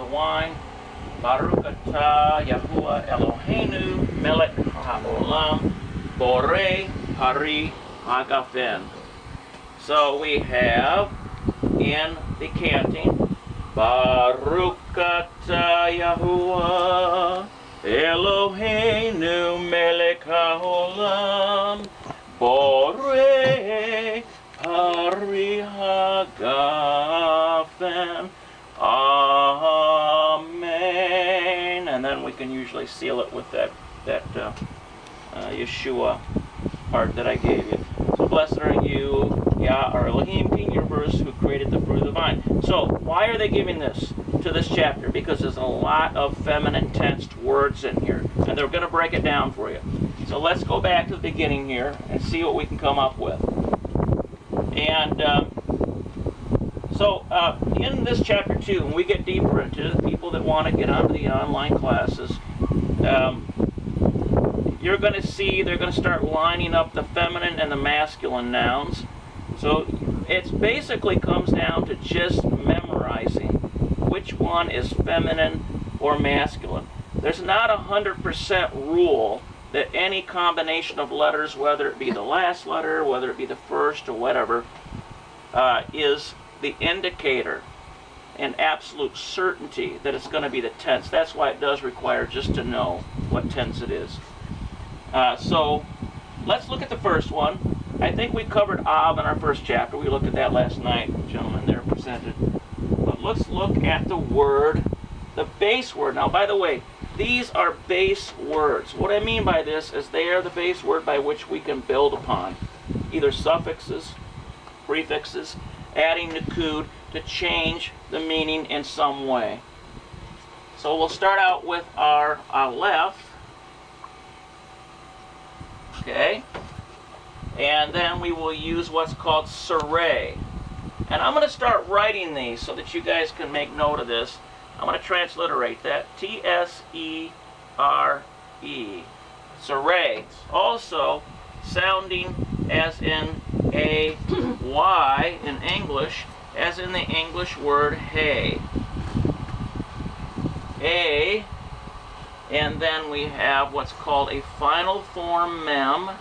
the wine. Baruch atah Yahuwah Eloheinu melech haolam borei pari hagafen. So we have in the canting, Baruch atah Yahuwah Eloheinu melech haolam borei pari hagafen. Amen. And then we can usually seal it with that Yeshua part that I gave you. So blessed are you, Yah, our Elohim, King Universe, who created the fruit of the vine. So why are they giving this to this chapter? Because there's a lot of feminine tensed words in here, and they're going to break it down for you. So let's go back to the beginning here and see what we can come up with. And in this chapter 2, when we get deeper into it, people that want to get onto the online classes, you're going to see they're going to start lining up the feminine and the masculine nouns. So it basically comes down to just memorizing which one is feminine or masculine. There's not 100% rule that any combination of letters, whether it be the last letter, whether it be the first or whatever, is the indicator and absolute certainty that it's going to be the tense. That's why it does require just to know what tense it is. So let's look at the first one. I think we covered Av in our first chapter. We looked at that last night. The gentleman there presented. But let's look at the word, the base word. Now, by the way, these are base words. What I mean by this is they are the base word by which we can build upon either suffixes, prefixes, adding nukud to change the meaning in some way. So we'll start out with our aleph. Okay, and then we will use what's called saray. And I'm going to start writing these so that you guys can make note of this. I'm going to transliterate that. T-S-E-R-E. Saray. Also sounding as in a Y in English, as in the English word hey. A. And then we have what's called a final form mem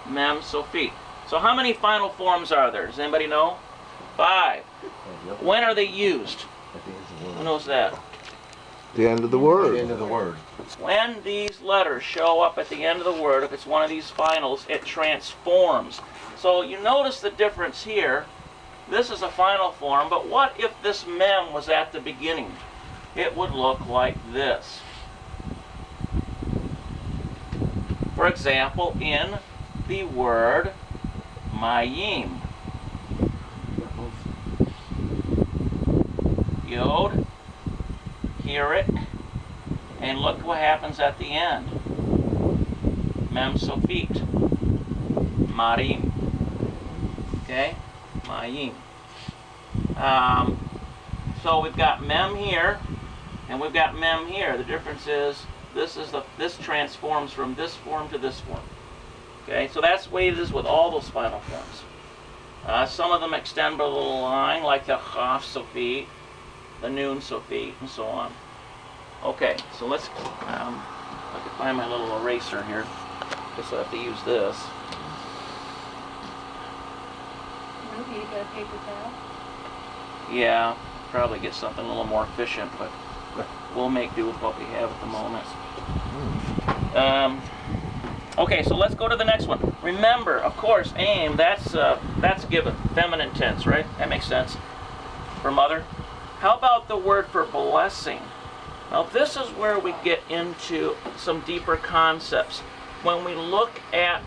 sofit. So how many final forms are there? Does anybody know? 5. When are they used? Who knows that? The end of the word. The end of the word. When these letters show up at the end of the word, if it's one of these finals, it transforms. So you notice the difference here. This is a final form, but what if this mem was at the beginning? It would look like this. For example, in the word mayim. Yod, Hirik, and look what happens at the end. Mem sofit. Marim. Okay? Mayim. So we've got mem here, and we've got mem here. The difference is this transforms from this form to this form. Okay, so that's the way it is with all those final forms. Some of them extend by a little line, like the chaf sofit, the noon sofit, and so on. Okay, so let's. I can find my little eraser here. Guess I have to use this. Ruby, you got a paper towel? Yeah, probably get something a little more efficient, but we'll make do with what we have at the moment. Okay, so let's go to the next one. Remember, of course, aim, that's given. Feminine tense, right? That makes sense. For mother. How about the word for blessing? Now, this is where we get into some deeper concepts. When we look at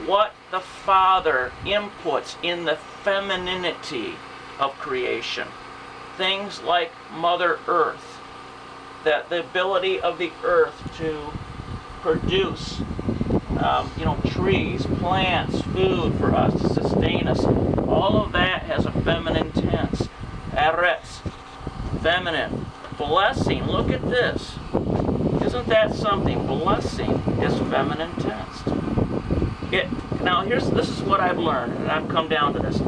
what the Father inputs in the femininity of creation. Things like Mother Earth, that the ability of the earth to produce trees, plants, food for us, to sustain us. All of that has a feminine tense. Eretz, feminine. Blessing, look at this. Isn't that something? Blessing is feminine tensed. Now this is what I've learned, and I've come down to this.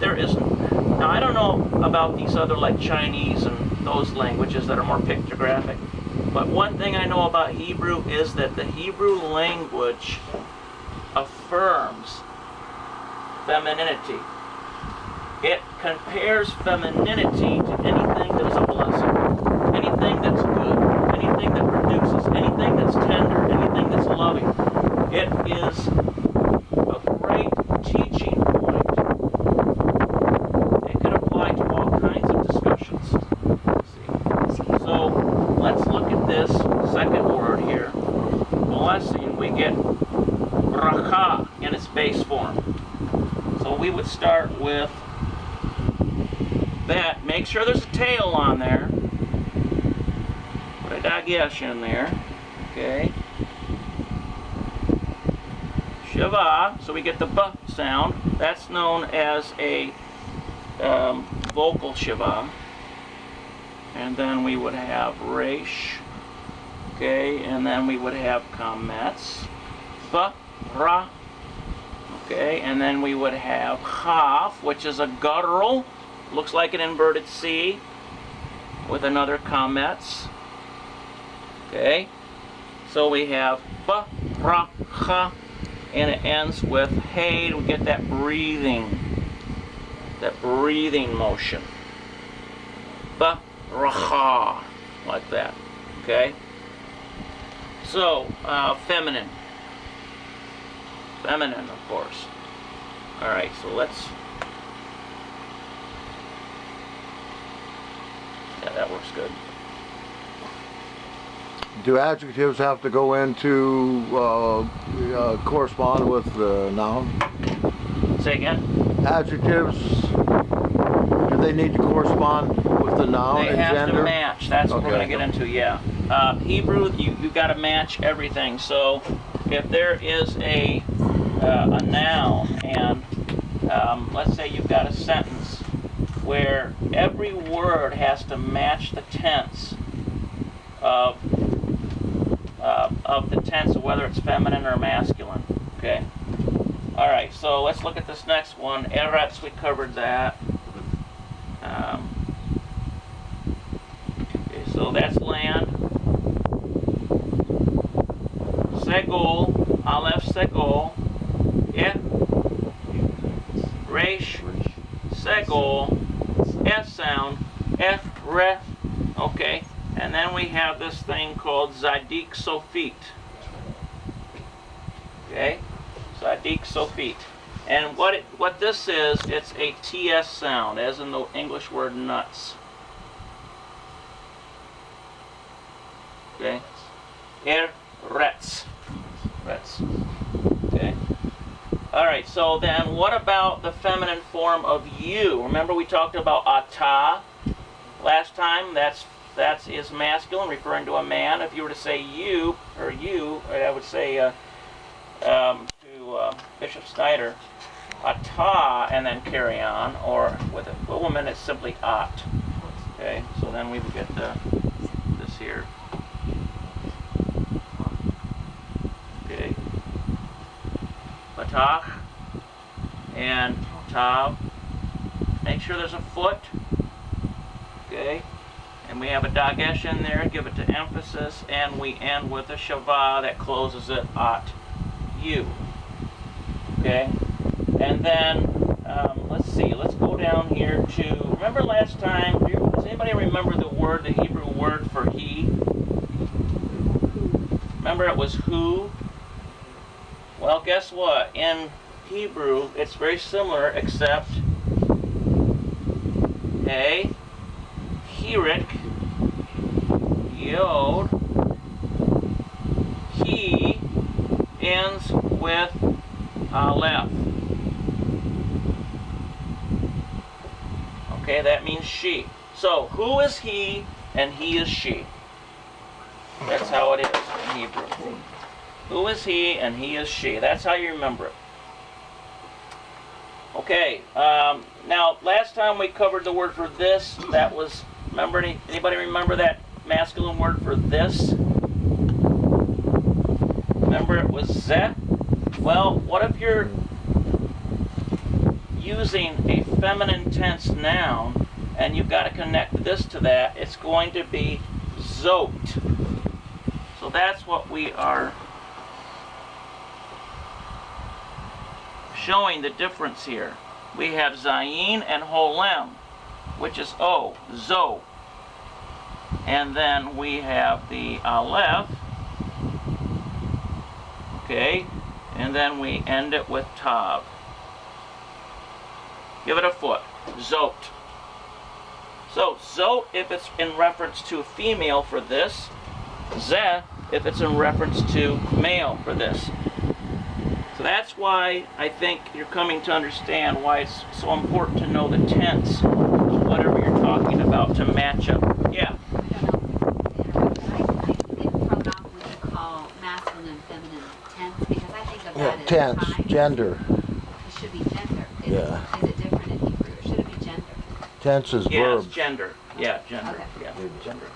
There isn't. Now I don't know about these other like Chinese and those languages that are more pictographic. But one thing I know about Hebrew is that the Hebrew language affirms femininity. It compares femininity to anything that is a blessing, anything that's good, anything that produces, anything that's tender, anything that's loving. It is a great teaching point. It could apply to all kinds of discussions. So let's look at this second word here. Blessing, we get bracha in its base form. So we would start with that. Make sure there's a tail on there. Put a dagesh in there. Okay. Shiva, so we get the b sound. That's known as a vocal shiva. And then we would have resh. Okay, and then we would have kametz. Ba, ra. Okay, and then we would have chaf, which is a guttural. Looks like an inverted C with another kametz. Okay, so we have ba, ra, cha, and it ends with hey. We get that breathing motion. Ba, ra, cha, like that. Okay, so feminine, of course. All right, so let's. Yeah, that works good. Do adjectives have to go into correspond with the noun? Say again? Adjectives, do they need to correspond with the noun They and have gender? to match. That's what we're Okay. going to get into, yeah. Hebrew, you've got to match everything. So if there is a noun, and let's say you've got a sentence where every word has to match the tense of the tense of whether it's feminine or masculine. Okay. All right. So let's look at this next one. Eretz, we covered that. Okay, so that's land. Segol, Aleph Segol. Yeah. Resh, Segol. S sound, F, Re, okay, and then we have this thing called Zadik Sofit. Okay, Zadik Sofit. And what this is, it's a TS sound, as in the English word nuts. Okay, Retz. Okay. Alright, so then what about the feminine form of you? Remember we talked about ata last time? That is masculine, referring to a man. If you were to say you, I would say to Bishop Snyder, ata, and then carry on. Or with a woman, it's simply at. Okay, so then we would get this here. Okay. Batach and tav. Make sure there's a foot. Okay. And we have a dagesh in there, give it to emphasis, and we end with a shava that closes it at you. Okay. And then let's see. Let's go down here to. Remember last time? Does anybody remember the Hebrew word for he? Remember it was who? Well, guess what? In Hebrew, it's very similar, except a hirik, yod, he ends with aleph. Okay, that means she. So, who is he and he is she? That's how it is in Hebrew. Who is he and he is she? That's how you remember it. Okay, now last time we covered the word for this. That was, remember, anybody remember that masculine word for this? Remember it was zeh? Well, what if you're using a feminine tense noun and you've got to connect this to that, it's going to be Zot. So that's what we are showing the difference here. We have Zayin and Holem, which is O, Zo. And then we have the Aleph, okay, and then we end it with Tav. Give it a foot, Zot. So, Zot if it's in reference to female for this, Zeh if it's in reference to male for this. So that's why I think you're coming to understand why it's so important to know the tense of whatever you're talking about to match up. Yeah. Yeah, tense, gender. It should be gender. Yeah. Is it different in Hebrew? Or should it be gender? Tense is Yeah, verb. it's gender. Yeah, gender. Okay. Yeah, gender.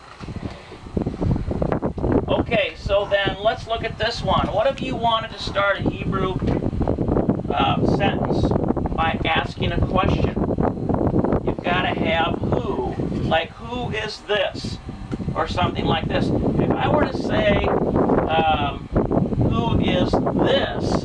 Okay, so then let's look at this one. What if you wanted to start a Hebrew sentence by asking a question? You've got to have who, like who is this, or something like this. If I were to say, who is this,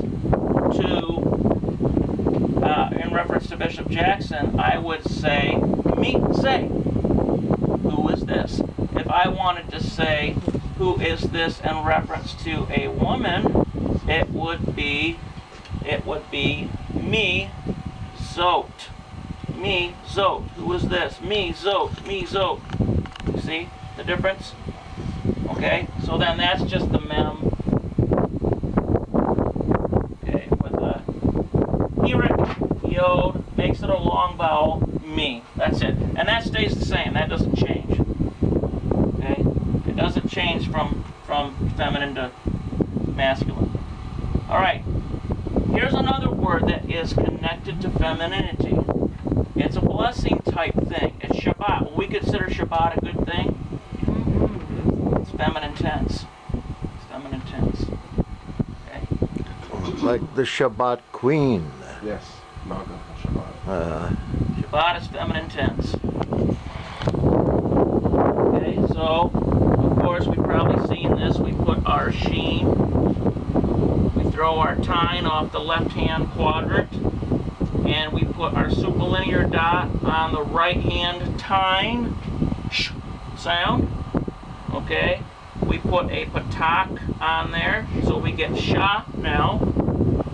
in reference to Bishop Jackson, I would say, me say, who is this? If I wanted to say, who is this in reference to a woman, it would be me, Zot. Me, Zot. Who is this? Me, Zot. Me, Zot. You see the difference? Okay, so then that's just the mem. Okay, with a Hirik, Yod, makes it a long vowel, me. That's it. And that stays the same. That doesn't change. Okay? It doesn't change from feminine to masculine. Alright. Here's another word that is connected to femininity. It's a blessing type thing. It's Shabbat. Will we consider Shabbat a good thing? It's feminine tense. It's feminine tense. Okay? Like the Shabbat queen. Yes. Malka Shabbat. Shabbat is feminine tense. Okay, so, of course, we've probably seen this. We put our sheen. We throw our tine off the left-hand quadrant. And we put our superlinear dot on the right-hand tine. Sh sound. Okay? We put a patak on there, so we get sha now.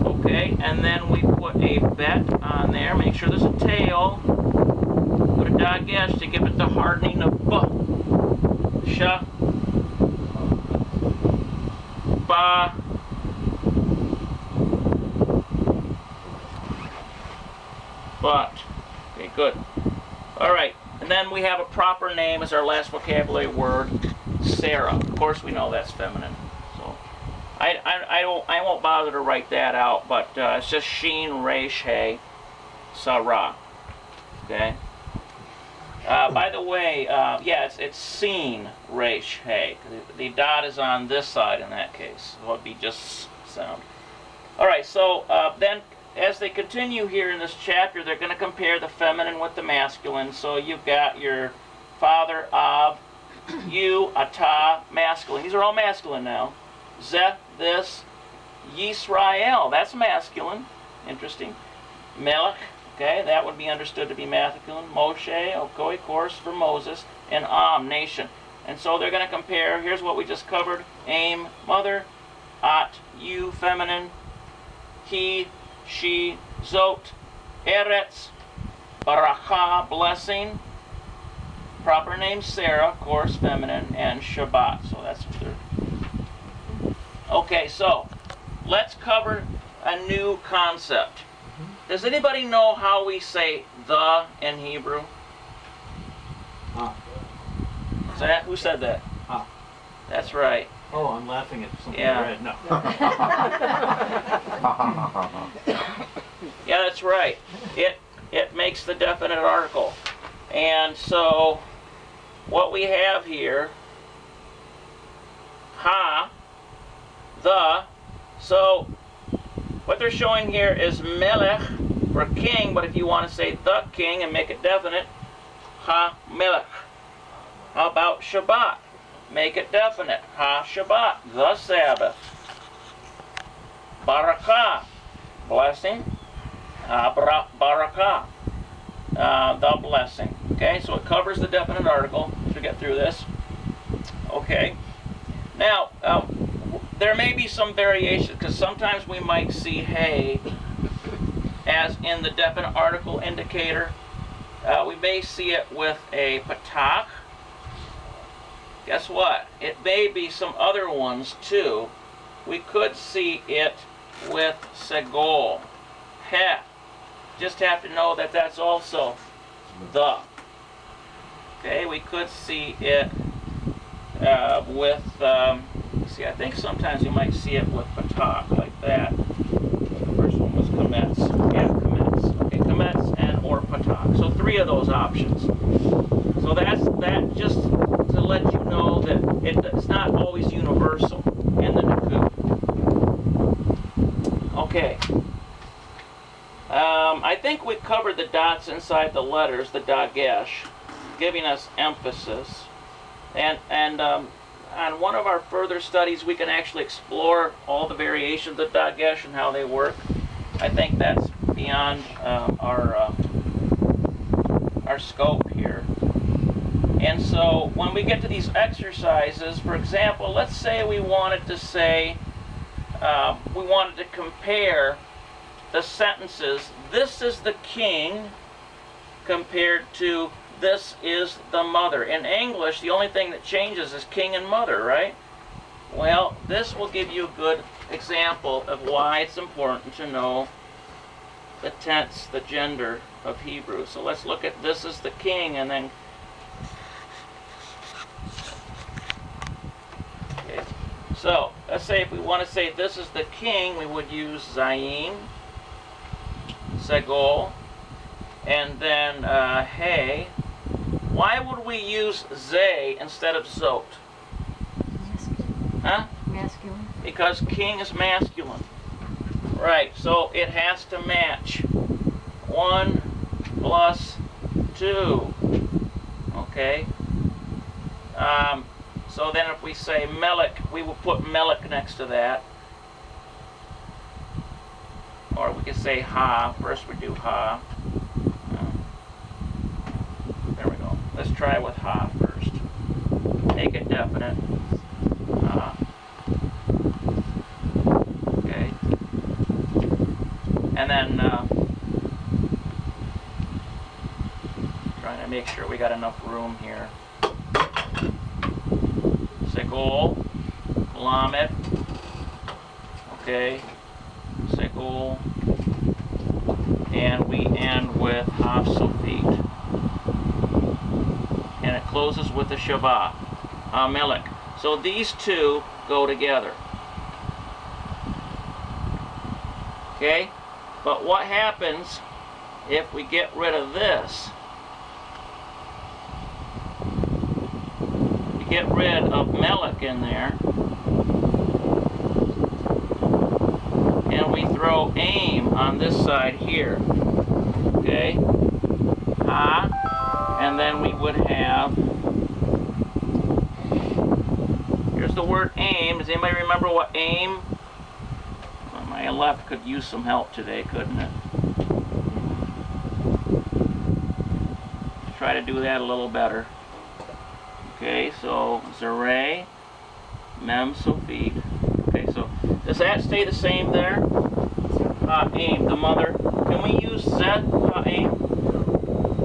Okay? And then we put a bet on there. Make sure there's a tail. Put a dagesh to give it the hardening of ba. Sha. Ba. But. Okay, good. Alright, and then we have a proper name as our last vocabulary word, Sarah. Of course we know that's feminine. So I won't bother to write that out, but it's just Sheen, Resh, Hey, Sarah. Okay? By the way, yeah, it's Seen, Resh, Hey. The dot is on this side in that case. So it'd be just sound. Alright, so then as they continue here in this chapter, they're going to compare the feminine with the masculine. So you've got your father, Av, you, Atah, masculine. These are all masculine now. Zeth, this, Yisrael, that's masculine. Interesting. Melech, okay, that would be understood to be masculine. Moshe, okay, of course, for Moses. And Am, nation. And so they're going to compare, here's what we just covered. Aim, mother. At, you, feminine. He, she, Zot, Eretz, Baracha, blessing, proper name Sarah, of course, feminine, and Shabbat. So that's what they're... Okay, so let's cover a new concept. Does anybody know how we say the in Hebrew? Is that, who said that? That's right. Oh, I'm laughing at something Yeah. I read. No. Yeah, that's right. It makes the definite article. And so what we have here, ha, the, so what they're showing here is melech for king, but if you want to say the king and make it definite, Ha-melech. How about Shabbat? Make it definite. Ha-Shabbat, the Sabbath. Barakah, blessing. Barakah, the blessing. Okay, so it covers the definite article to get through this. Okay. Now, there may be some variation, because sometimes we might see hey as in the definite article indicator. We may see it with a patak. Guess what? It may be some other ones too. We could see it with segol. He. Just have to know that that's also the. Okay, we could see it with, see, I think sometimes you might see it with patak, like that. The first one was kametz. Yeah, kametz. Okay, kametz and or patak. So 3 of those options. So that's that, just to let you know that it's not always universal in the Naku. Okay. I think we covered the dots inside the letters, the dagesh, giving us emphasis. And on one of our further studies, we can actually explore all the variations of dagesh and how they work. I think that's beyond our scope here. And so when we get to these exercises, for example, let's say we wanted to say, we wanted to compare the sentences, this is the king, compared to this is the mother. In English, the only thing that changes is king and mother, right? Well, this will give you a good example of why it's important to know the tense, the gender of Hebrew. So let's look at this is the king, and then okay. So let's say if we want to say this is the king, we would use zayin, segol, and then hey. Why would we use zay instead of zot? Huh? Masculine. Because king is masculine. Right, so it has to match. 1 plus 2. Okay? So then if we say melech, we will put melech next to that. Or we could say ha. First we do ha. There we go. Let's try with ha first. Make it definite. Okay. And then trying to make sure we got enough room here. Segol, lamed. Okay. Segol. And we end with haf sofit. And it closes with a Shabbat, Melech. So these two go together. Okay? But what happens if we get rid of this? We get rid of Melech in there. And we throw aim on this side here. Okay? Ha. And then we would have, here's the word aim. Does anybody remember what aim? Well, my left could use some help today, couldn't it? Try to do that a little better. Okay, so Zeray, Mem Sofit. Okay, so does that stay the same there? Aim, the mother. Can we use Zet, aim?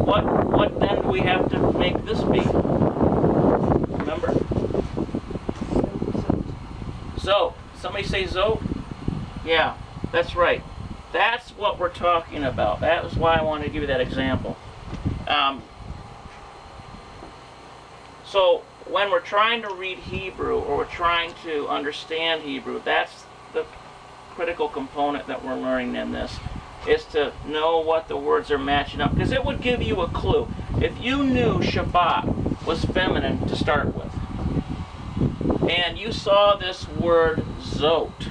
What then do we have to make this be? Remember? Zot. Somebody say Zot? Yeah, that's right. That's what we're talking about. That was why I wanted to give you that example. So when we're trying to read Hebrew or we're trying to understand Hebrew, that's the critical component that we're learning in this, is to know what the words are matching up, because it would give you a clue. If you knew Shabbat was feminine to start with, and you saw this word Zot,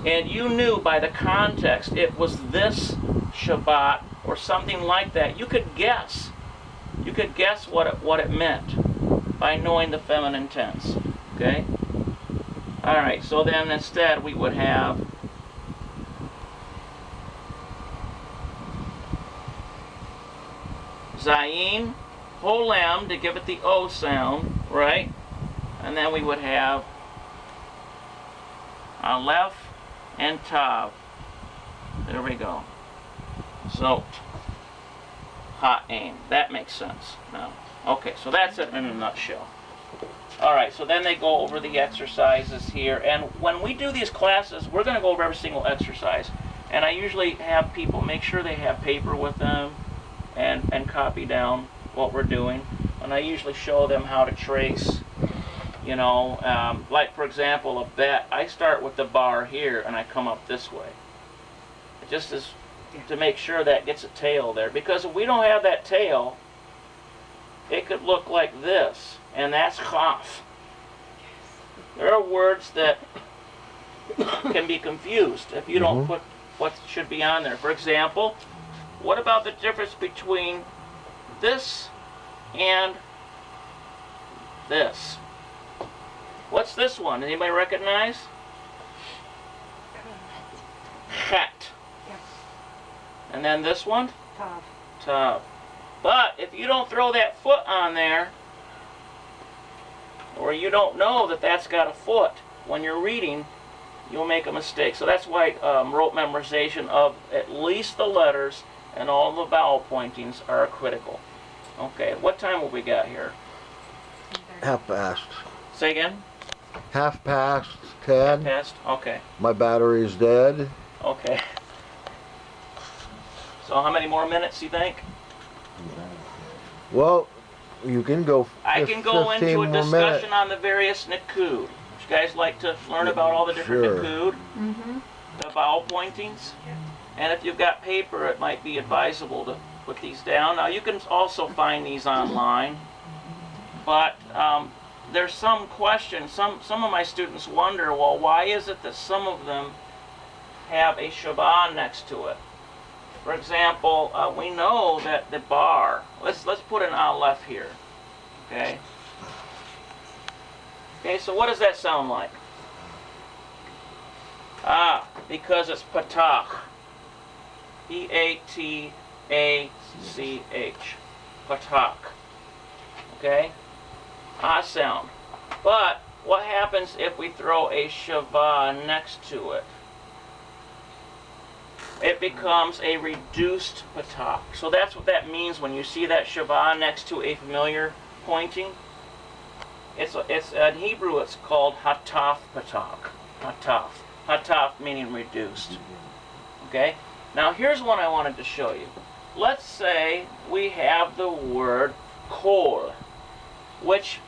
and you knew by the context it was this Shabbat or something like that, you could guess. You could guess what it meant by knowing the feminine tense. Okay? All right, so then instead we would have Zayin, Holem to give it the O sound, right? And then we would have Aleph and Tav. There we go. So, Ha'ain. That makes sense now. Okay, so that's it in a nutshell. Alright, so then they go over the exercises here. And when we do these classes, we're going to go over every single exercise. And I usually have people make sure they have paper with them and copy down what we're doing. And I usually show them how to trace, you know, like for example, a bet. I start with the bar here and I come up this way. It just is to make sure that gets a tail there. Because if we don't have that tail, it could look like this. And that's chaf. There are words that can be confused if you don't put what should be on there. For example, what about the difference between this and this? What's this one? Anybody recognize? Chet. And then this one? Tav. Tav. But if you don't throw that foot on there, or you don't know that that's got a foot, when you're reading, you'll make a mistake. So that's why rote memorization of at least the letters and all the vowel pointings are critical. Okay, what time have we got here? 1:30. Say again? 10:30. Past? Okay. My battery is dead. Okay. So how many more minutes do you think? Well, you can go. I can go 15 into a more discussion minutes. on the various Nikud. Would you guys like to learn about all the different Sure. Nikud? Mm-hmm. The vowel pointings? And if you've got paper, it might be advisable to put these down. Now you can also find these online, but there's some questions. Some of my students wonder, well, why is it that some of them have a Shabbat next to it? For example, we know that the bar, let's put an aleph here, okay? Okay, so what does that sound like? Because it's patach. P-A-T-A-C-H. Patach. Okay? Sound. But what happens if we throw a shavah next to it? It becomes a reduced patach. So that's what that means when you see that shavah next to a familiar pointing. It's in Hebrew it's called hataf patach. Hataf. Hataf meaning reduced. Okay? Now here's one I wanted to show you. Let's say we have the word kol, which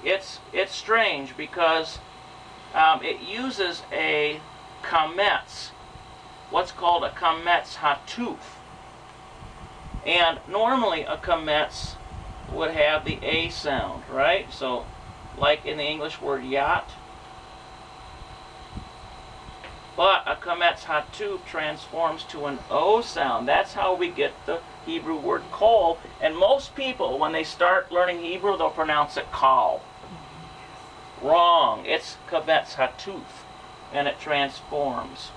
it's strange because it uses a kametz, what's called a kametz hatuf. And normally a kametz would have the A sound, right? So like in the English word yacht. But a kametz hatuf transforms to an O sound. That's how we get the Hebrew word kol. And most people, when they start learning Hebrew, they'll pronounce it kal. Wrong. It's kametz hatuf. And it transforms.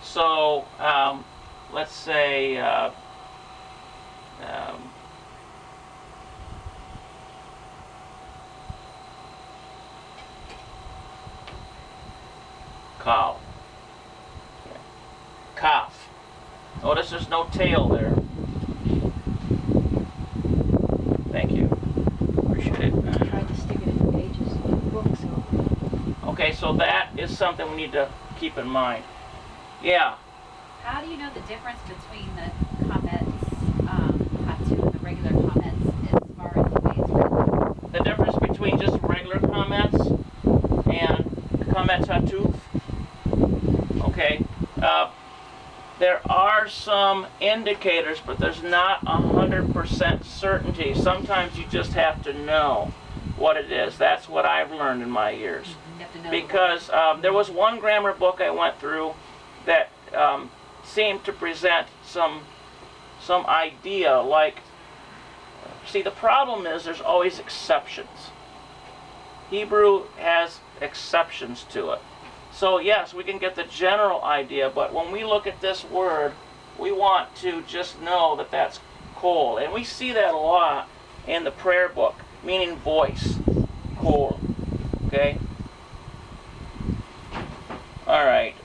So, let's say, kal. Kaf. Notice there's no tail there. Thank you. Appreciate it. I tried to stick it in the pages of the book, so. Okay, so that is something we need to keep in mind. Yeah. How do you know the difference between the comments, hatu and the regular comments as far as the way it's written? The difference between just regular comments and comments hatuf. Okay. There are some indicators, but there's not 100% certainty. Sometimes you just have to know what it is. That's what I've learned in my years. You have to know Because there was one grammar book I went through that seemed to present some some idea. Like, see, the problem is there's always exceptions. Hebrew has exceptions to it. So yes, we can get the general idea, but when we look at this word, we want to just know that that's kol. And we see that a lot in the prayer book, meaning voice, kol. Okay? All right.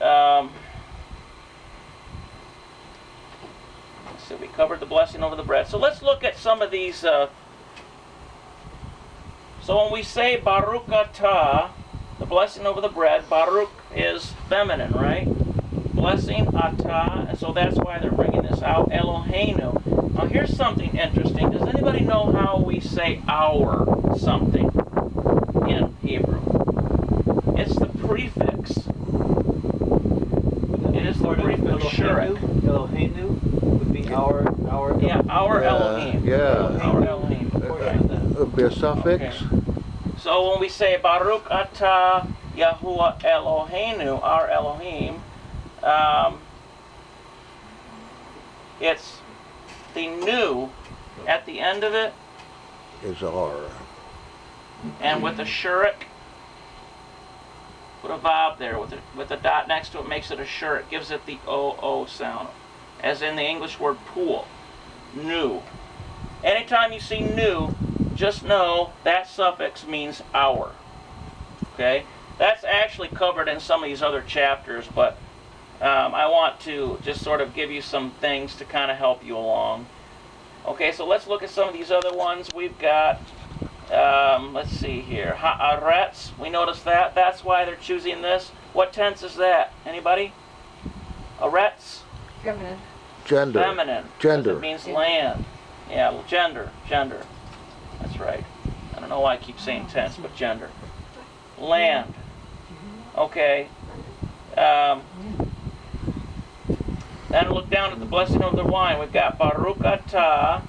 So we covered the blessing over the bread. So let's look at some of these. So when we say Baruch atah, the blessing over the bread, Baruch is feminine, right? Blessing atah, and so that's why they're bringing this out. Eloheinu. Now here's something interesting. Does anybody know how we say our something in Hebrew? It's the prefix. It is the prefix shurek. Eloheinu would be our. Yeah, our Elohim. Yeah. Our Elohim. It'll be a suffix. Okay. So when we say Baruch atah Yahuwah Eloheinu, our Elohim, it's the new at the end of it, Is our. and with the shurek, put a vav there with the dot next to it, makes it a shurek, gives it the O sound, as in the English word pool, new. Anytime you see new, just know that suffix means our. Okay? That's actually covered in some of these other chapters, but I want to just sort of give you some things to kind of help you along. Okay, so let's look at some of these other ones. We've got, let's see here, ha'aretz. We notice that. That's why they're choosing this. What tense is that? Anybody? Aretz? Feminine. Gender. Feminine. Gender. It means land. Yeah, well, gender. That's right. I don't know why I keep saying tense, but gender. Land. Okay. Then look down at the blessing of the wine. We've got Baruch atah